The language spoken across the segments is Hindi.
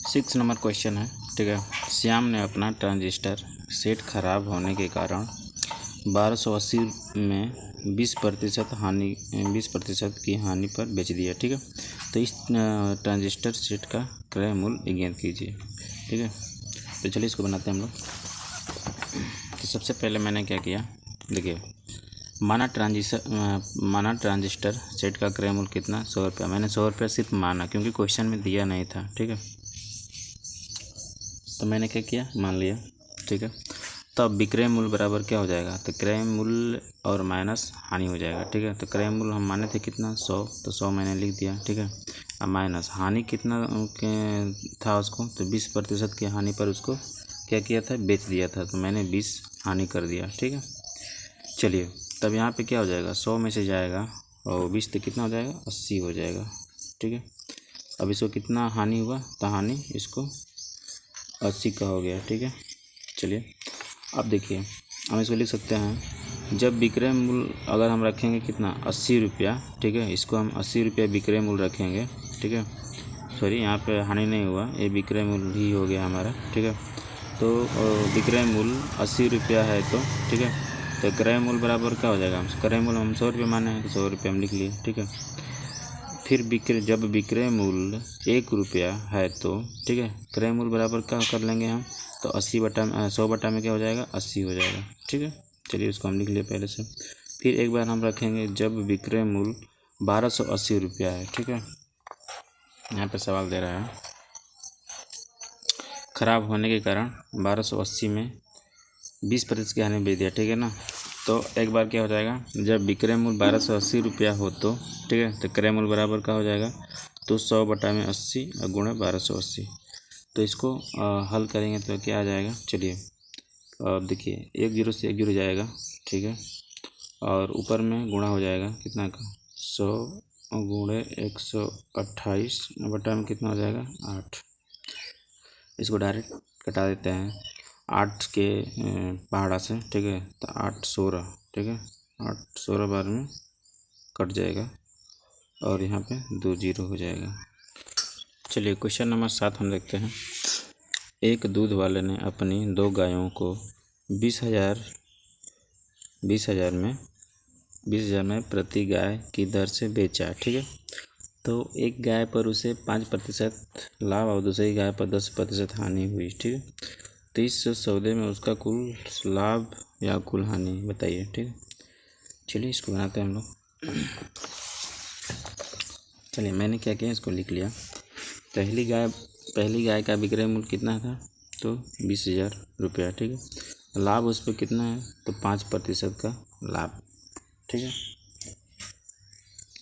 6 नंबर क्वेश्चन है, ठीक है। श्याम ने अपना ट्रांजिस्टर सेट खराब होने के कारण 1280 में 20% की हानि पर बेच दिया, ठीक है। तो इस ट्रांजिस्टर सेट का क्रय मूल्य ज्ञात कीजिए, ठीक है। तो चलिए इसको बनाते हैं हम लोग। तो सबसे पहले मैंने क्या किया, देखिए, माना ट्रांजिस्टर सेट का क्रय मूल्य कितना, 100 रुपया। मैंने 100 रुपया सिर्फ माना क्योंकि क्वेश्चन में दिया नहीं था, ठीक है। तो मैंने क्या किया, मान लिया, ठीक है। तो अब विक्रय मूल्य बराबर क्या हो जाएगा, तो क्रय मूल्य और माइनस हानि हो जाएगा, ठीक है। तो क्रय मूल्य हम माने थे कितना, 100, तो 100 मैंने लिख दिया, ठीक है। अब माइनस हानि कितना था उसको, तो 20% की हानि पर उसको क्या किया था, बेच दिया था, तो मैंने 20 हानि कर दिया, ठीक है। चलिए, तब यहाँ पे क्या हो जाएगा, 100 में से जाएगा और 20 तो कितना हो जाएगा, 80 हो जाएगा, ठीक है। अब इसको कितना हानि हुआ, तो हानि इसको 80 का हो गया, ठीक है। चलिए, अब देखिए, हम इसको लिख सकते हैं, जब विक्रय मूल्य अगर हम रखेंगे कितना, 80 रुपया, ठीक है। इसको हम 80 रुपया विक्रय मूल्य रखेंगे, ठीक है। सॉरी, यहाँ पे हानि नहीं हुआ, ये विक्रय मूल्य ही हो गया हमारा, ठीक है। तो विक्रय मूल्य 80 रुपया है, तो ठीक है। तो क्रय मूल्य बराबर क्या हो जाएगा, क्रय मूल्य हम 100 रुपये माने हैं, तो 100 रुपये हम लिख लिए, ठीक है। फिर जब विक्रय मूल्य 1 रुपया है, तो ठीक है, क्रय मूल्य बराबर क्या कर लेंगे हम, तो 100 बटा में क्या हो जाएगा, 80 हो जाएगा, ठीक है। चलिए, उसको हम लिख लिए पहले से। फिर एक बार हम रखेंगे, जब विक्रय मूल्य 1280 रुपया है, ठीक है। यहाँ पे सवाल दे रहा है, खराब होने के कारण 1280 में 20% की हानि बेच दिया, ठीक है ना। तो एक बार क्या हो जाएगा, जब विक्रय मूल्य 1280 रुपया हो, तो ठीक है, तो क्रय मूल्य बराबर क्या हो जाएगा, तो 100 बटा में 80 और गुणा 1280। तो इसको हल करेंगे तो क्या आ जाएगा, चलिए, अब देखिए, 1 0 से 1 0 जाएगा, ठीक है। और ऊपर में गुणा हो जाएगा कितना का, 100 गुणे 128 बटा में कितना हो जाएगा, 8। इसको डायरेक्ट कटा देते हैं, 8 के पहाड़ा से, ठीक है। तो 8 16, ठीक है, 8 16 बार में कट जाएगा और यहाँ पे 2 0 हो जाएगा। चलिए, क्वेश्चन नंबर 7 हम देखते हैं। एक दूध वाले ने अपनी 2 गायों को 20,000 में प्रति गाय की दर से बेचा, ठीक है। तो एक गाय पर उसे 5% लाभ और दूसरी गाय पर 10% हानि हुई, ठीक है। तो इस सौदे में उसका कुल लाभ या कुल हानि बताइए, ठीक है। चलिए, इसको बनाते हैं हम लोग। चलिए, मैंने क्या किया, इसको लिख लिया। पहली गाय का विक्रय मूल्य कितना था, तो 20,000 रुपया, ठीक है। लाभ उस पर कितना है, तो 5% का लाभ, ठीक है।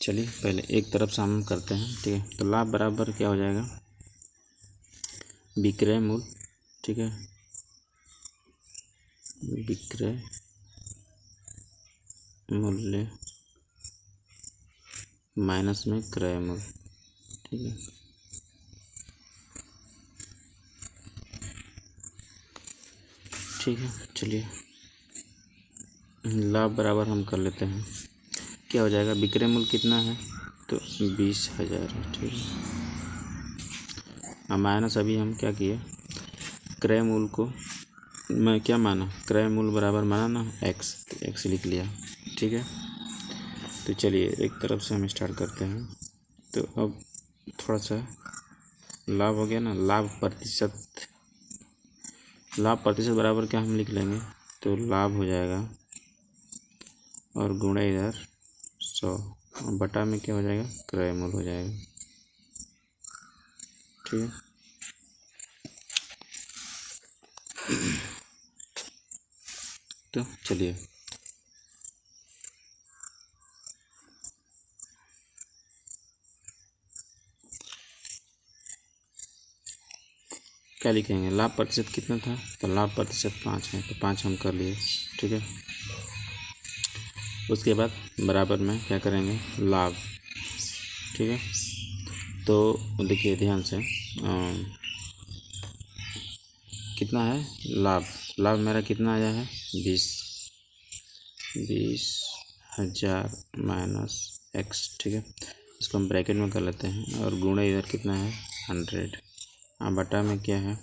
चलिए, पहले एक तरफ से हम करते हैं, ठीक है। तो लाभ बराबर क्या हो जाएगा, विक्रय मूल्य, ठीक है, विक्रय मूल्य माइनस में क्रय मूल्य, ठीक है। ठीक है, चलिए, लाभ बराबर हम कर लेते हैं, क्या हो जाएगा, विक्रय मूल्य कितना है, तो 20,000 है, ठीक है। अब माइनस अभी हम क्या किए, क्रय मूल्य को मैं क्या माना, क्रय मूल्य बराबर माना ना x, तो x लिख लिया, ठीक है। तो चलिए, एक तरफ से हम स्टार्ट करते हैं। तो अब थोड़ा सा लाभ हो गया ना, लाभ प्रतिशत बराबर क्या हम लिख लेंगे, तो लाभ हो जाएगा और गुणा इधर 100 बटा में क्या हो जाएगा, क्रय मूल्य हो जाएगा, ठीक है। तो चलिए, क्या लिखेंगे, लाभ प्रतिशत कितना था, तो लाभ प्रतिशत 5 है, तो 5 हम कर लिए, ठीक है। उसके बाद बराबर में क्या करेंगे, लाभ, ठीक है। तो देखिए ध्यान से, कितना है लाभ मेरा कितना आया है, 20,000 माइनस x, ठीक है। इसको हम ब्रैकेट में कर लेते हैं और गुणा इधर कितना है, 100, बटा में क्या है,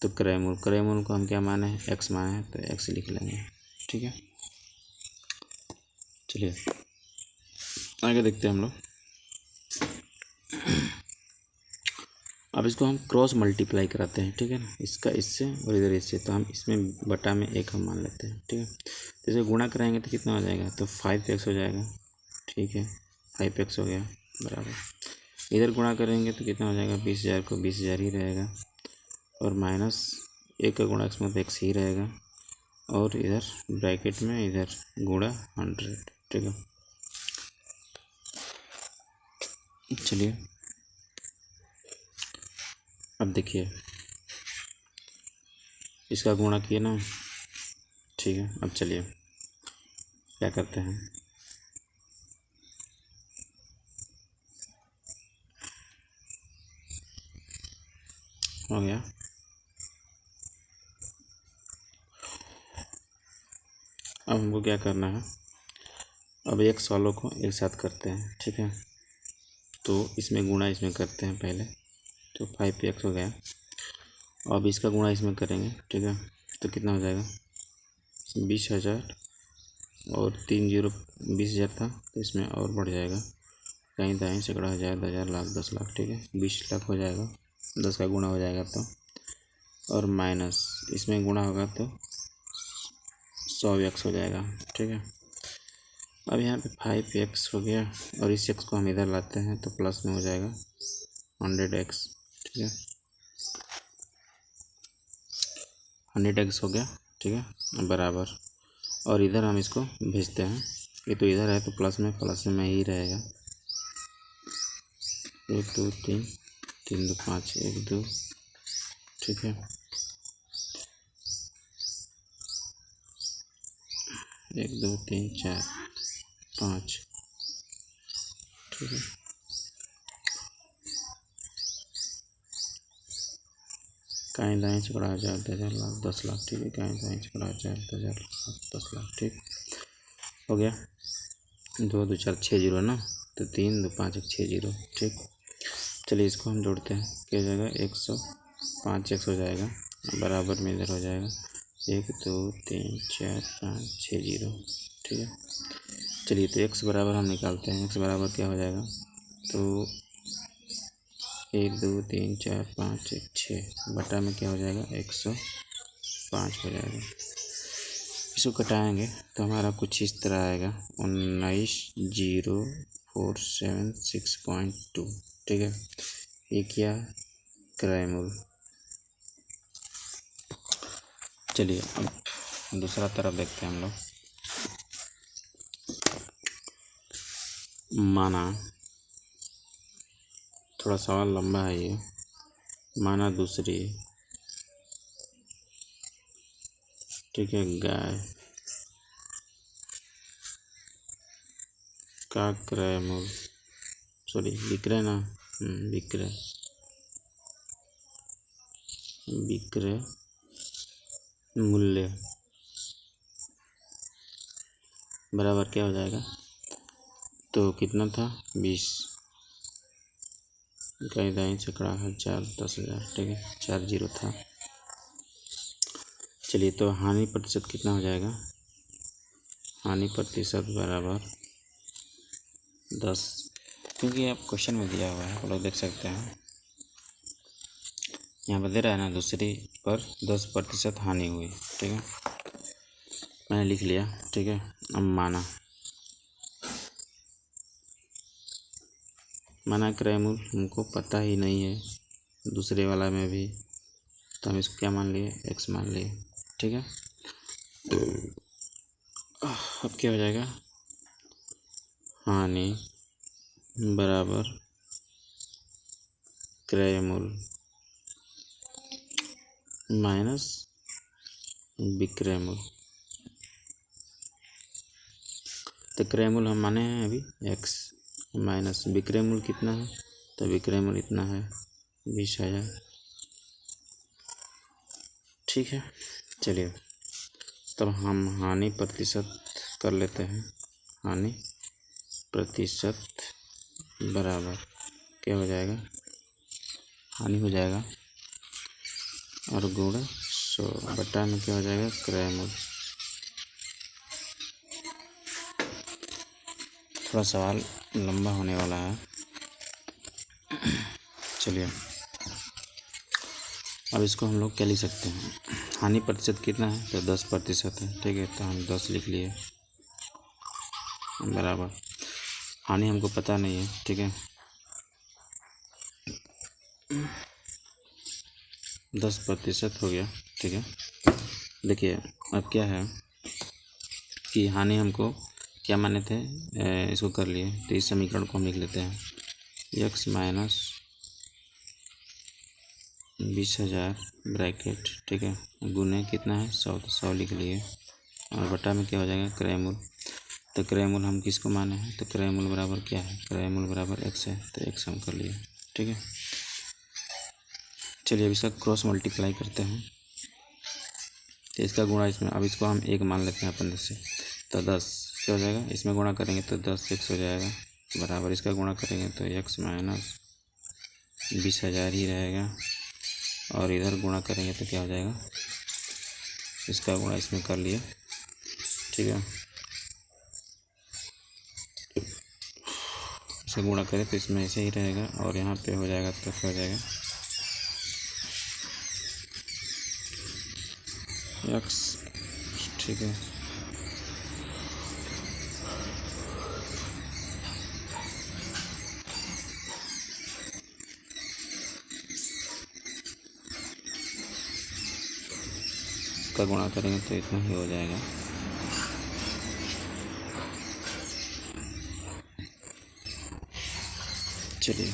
तो क्रय मूल को हम क्या माने हैं, एक्स माने हैं, तो एक्स लिख लेंगे। ठीक है, चलिए आगे देखते हैं हम लोग। अब इसको हम क्रॉस मल्टीप्लाई कराते हैं। ठीक है ना, इसका इससे और इधर इससे, तो हम इसमें बटा में एक हम मान लेते हैं। ठीक है, तो इसे गुणा कराएंगे तो कितना हो जाएगा, तो 5x हो जाएगा। ठीक है, 5x हो गया बराबर। इधर गुणा करेंगे तो कितना हो जाएगा, 20,000 को 20,000 ही रहेगा, और माइनस एक का गुणा x में तो x ही रहेगा, और इधर ब्रैकेट में इधर गुणा 100। ठीक है, चलिए अब देखिए इसका गुणा किए ना। ठीक है, अब चलिए क्या करते हैं, हो गया। अब हमको क्या करना है, अब एक सॉलों को एक साथ करते हैं। ठीक है, तो इसमें गुणा इसमें करते हैं पहले, तो 5x हो गया। अब इसका गुणा इसमें करेंगे। ठीक है, तो कितना हो जाएगा, 20,000 और 3 0 20,000 था, तो इसमें और बढ़ जाएगा, कहीं दाएँ सैकड़ा, हज़ार, 10,000, लाख, 10 लाख। ठीक है, 20 लाख हो जाएगा, 10 का गुणा हो जाएगा तो, और माइनस इसमें गुणा होगा तो 100x हो जाएगा। ठीक है, अब यहाँ पे 5x हो गया, और इस x को हम इधर लाते हैं तो प्लस में हो जाएगा 100x। ठीक है, 100x हो गया। ठीक है, बराबर, और इधर हम इसको भेजते हैं, ये तो इधर है तो प्लस में ही रहेगा। 1 2 3 3 2 5 1 2। ठीक है, 1 2 3 4 5। ठीक है, कहीं दाएँ चकड़ा 1000, 10,000, लाख, 10 लाख। ठीक है, कहीं दाएँ चकड़ा 1000, 10,000, लाख, 10 लाख। ठीक हो गया, 2 2 4 6 0 ना, तो 3 2 5 1 6 0। ठीक, चलिए इसको हम जोड़ते हैं, क्या हो जाएगा, 105x हो जाएगा, बराबर में इधर हो जाएगा 1 2 3 4 5 6 0। ठीक है, चलिए तो x बराबर हम निकालते हैं, x बराबर क्या हो जाएगा, तो 1 2 3 4 5 1 6 बटा में क्या हो जाएगा, 105 हो जाएगा। इसको कटाएंगे तो हमारा कुछ इस तरह आएगा, 19,0476.2। ठीक है, ये क्या, क्रय मूल। चलिए अब दूसरा तरफ देखते हैं हम लोग। माना, थोड़ा सवाल लंबा है ये, माना दूसरी, ठीक है, गाय का क्रय मूल, सॉरी विक्रय ना, विक्रय मूल्य बराबर क्या हो जाएगा, तो कितना था, 20, कहीं दाएँ चकड़ा 1000, 10,000। ठीक है, 4 0 था। चलिए तो हानि प्रतिशत कितना हो जाएगा, हानि प्रतिशत बराबर 10, क्योंकि आप क्वेश्चन में दिया हुआ है, आप लोग देख सकते हैं, यहाँ पर दे रहा है ना, दूसरी पर 10% हानि हुई। ठीक है, मैंने लिख लिया। ठीक है, अब माना क्रय मूल हमको पता ही नहीं है, दूसरे वाला में भी, तो हम इसको क्या मान लिए, x मान लिए। ठीक है, अब क्या हो जाएगा, हानि बराबर क्रय मूल माइनस विक्रय मूल। तो क्रय मूल हम माने हैं अभी x, माइनस विक्रय मूल कितना है, तो विक्रय मूल इतना है, 20,000। ठीक है, चलिए तब हम हानि प्रतिशत कर लेते हैं, हानि प्रतिशत बराबर क्या हो जाएगा, हानि हो जाएगा और गुण 100 बटा में क्या हो जाएगा क्रय मूल्य। थोड़ा सवाल लंबा होने वाला है। चलिए अब इसको हम लोग क्या लिख सकते हैं, हानि प्रतिशत कितना है तो 10% है। ठीक है, तो हम 10 लिख लिए बराबर, हानि हमको पता नहीं है। ठीक है, 10% हो गया। ठीक है, देखिए अब क्या है कि हानि हमको क्या माने थे, इसको कर लिए, तो इस समीकरण को हम लिख लेते हैं x माइनस 20,000 ब्रैकेट, ठीक है, गुने कितना है 100, तो 100 लिख लिए, और बटा में क्या हो जाएगा क्रय मूल्य। तो क्रय मूल्य हम किसको माने हैं, तो क्रय मूल्य बराबर क्या है, क्रय मूल्य बराबर x है, तो x हम कर लिए। ठीक है, चलिए अब इसका क्रॉस मल्टीप्लाई करते हैं, तो इसका गुणा इसमें, अब इसको हम 1 मान लेते हैं अपन से, तो 10 क्या हो जाएगा, इसमें गुणा करेंगे तो 10 x हो जाएगा, बराबर इसका गुणा करेंगे तो x माइनस 20,000 ही रहेगा, और इधर गुणा करेंगे तो क्या हो जाएगा, इसका गुणा इसमें कर लिए। ठीक है, इसे गुणा करें तो इसमें ऐसे ही रहेगा, और यहाँ पे हो जाएगा तो क्या हो जाएगा x। ठीक है, का गुणा करेंगे तो इतना ही हो जाएगा। चलिए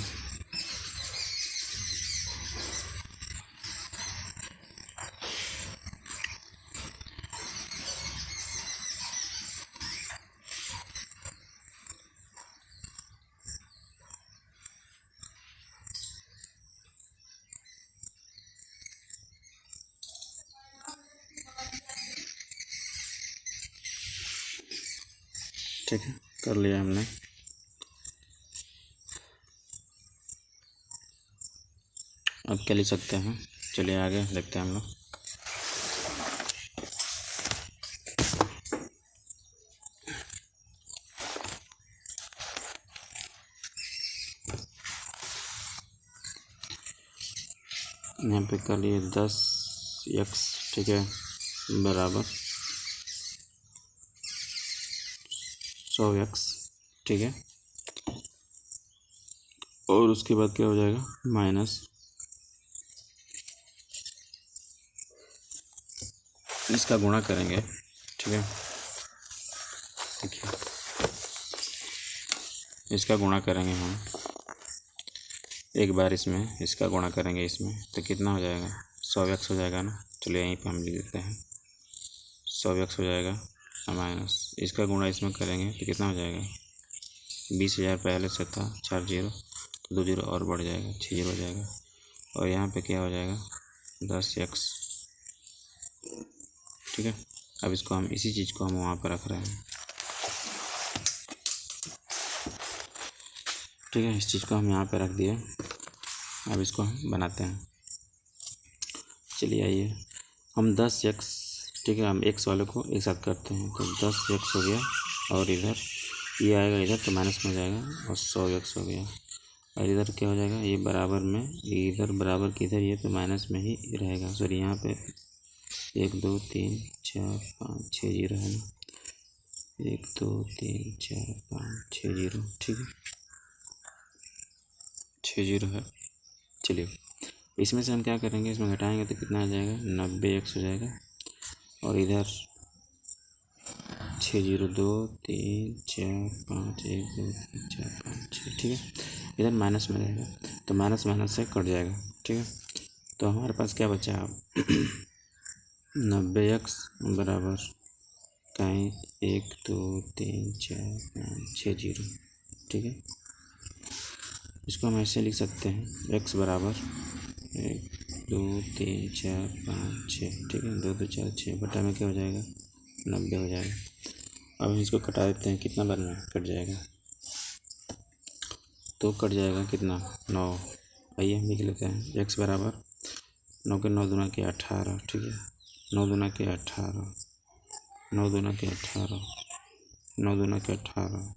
ठीक है, कर लिया हमने। अब क्या लिख सकते हैं, चलिए आगे देखते हैं हम लोग। यहाँ पे कर लिए 10x, ठीक है, बराबर 100x, ठीक है, और उसके बाद क्या हो जाएगा माइनस, इसका गुणा करेंगे। ठीक है, देखिए इसका गुणा करेंगे हम एक बार, इसमें इसका गुणा करेंगे इसमें, तो कितना हो जाएगा 100x हो जाएगा ना। चलिए यहीं पे हम लिख देते हैं 100x हो जाएगा, माइनस इसका गुणा इसमें करेंगे तो कितना हो जाएगा 20,000 पहले से था 4 जीरो, तो 2 जीरो और बढ़ जाएगा 6 जीरो हो जाएगा, और यहाँ पे क्या हो जाएगा 10x। ठीक है, अब इसको हम इसी चीज़ को हम वहाँ पर रख रहे हैं। ठीक है, इस चीज़ को हम यहाँ पे रख दिए, अब इसको हम बनाते हैं। चलिए आइए हम 10x, ठीक है, हम x वाले को एक साथ करते हैं, तो 10x हो गया, और इधर ये आएगा इधर तो माइनस में जाएगा, और 100x हो गया, और इधर क्या हो जाएगा ये बराबर में, इधर बराबर की इधर ये तो माइनस में ही रहेगा। सॉरी यहाँ पे 1 2 3 4 5 6 जीरो है ना, 1 2 3 4 5 6 जीरो, ठीक है 6 जीरो है। चलिए इसमें से हम क्या करेंगे, इसमें घटाएंगे तो कितना आ जाएगा 90x हो जाएगा, और इधर 6 जीरो 2 3 4 5 1 2 3 4 5 6, ठीक है, इधर माइनस में रहेगा, तो माइनस माइनस से कट जाएगा। ठीक है, तो हमारे पास क्या बचा अब 90x बराबर कहीं 1 2 3 4 5 6 जीरो। ठीक है, इसको हम ऐसे लिख सकते हैं x बराबर 1 2 3 4 5 6, ठीक है, 2 2 4 6 बटा में क्या हो जाएगा 90 हो जाएगा। अब हम इसको कटा देते हैं, कितना बार में कट जाएगा, तो कट जाएगा कितना 9। आइए हम लिख लेते हैं x बराबर 9 के 9 दूना के 18, ठीक है। 9 दूना के 18, 9 दूना के 18, 9 दूना के 18,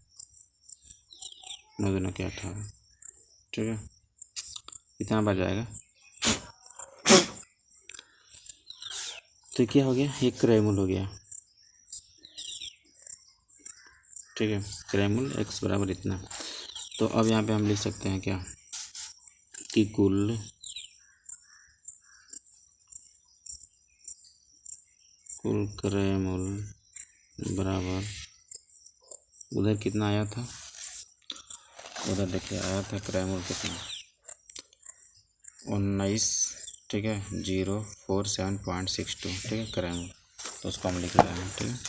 9 दूना के 18, ठीक है। इतना बच जाएगा। तो क्या हो गया, ये क्रयमूल हो गया, ठीक है। क्रयमूल x बराबर इतना। तो अब यहाँ पे हम लिख सकते हैं क्या कि कुल क्रयमूल बराबर, उधर कितना आया था, उधर देखिए आया था क्रयमूल कितना, 19, ठीक है, 047.62, ठीक है क्रयमूल। तो उसको हम लिख रहे हैं, ठीक है,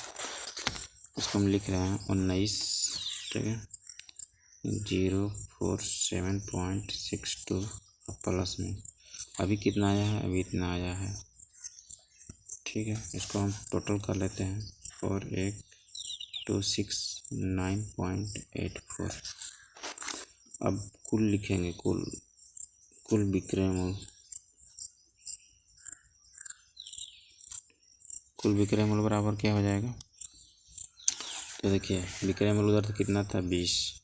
उसको हम लिख रहे हैं 19, ठीक है, 047.62 प्लस में अभी कितना आया है, अभी इतना आया है, ठीक है। इसको हम टोटल कर लेते हैं, 4826.9.84। अब कुल लिखेंगे, कुल विक्रय मूल, कुल विक्रय मूल बराबर क्या हो जाएगा। तो देखिए विक्रय मूल उधर तो कितना था, 20,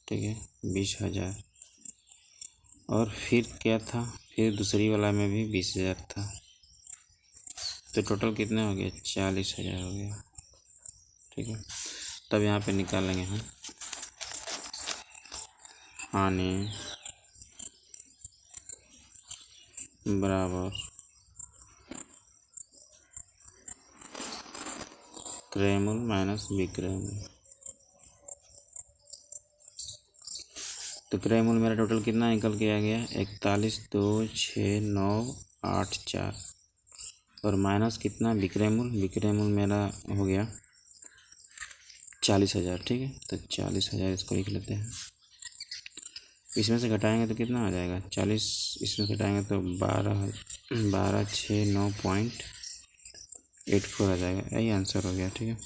ठीक है, 20,000। और फिर क्या था, फिर दूसरी वाला में भी 20,000 था। तो टोटल कितने हो गया, 40,000 हो गया, ठीक है। तब यहाँ पे निकालेंगे हम हानि बराबर क्रयमूल माइनस विक्रयमूल। तो क्रयमूल मेरा टोटल कितना निकल के आ गया, 41,269,84, और माइनस कितना विक्रयमूल, विक्रयमूल मेरा हो गया 40,000, ठीक है। तो 40,000 इसको लिख लेते हैं। इसमें से घटाएंगे तो कितना आ जाएगा, 40 इसमें से घटाएंगे तो 12,609.84 आ जाएगा। यही आंसर हो गया, ठीक है।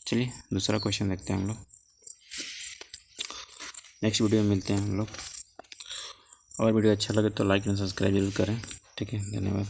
चलिए दूसरा क्वेश्चन देखते हैं हम लोग, नेक्स्ट वीडियो में मिलते हैं हम लोग। और वीडियो अच्छा लगे तो लाइक एंड सब्सक्राइब जरूर करें, ठीक है। धन्यवाद।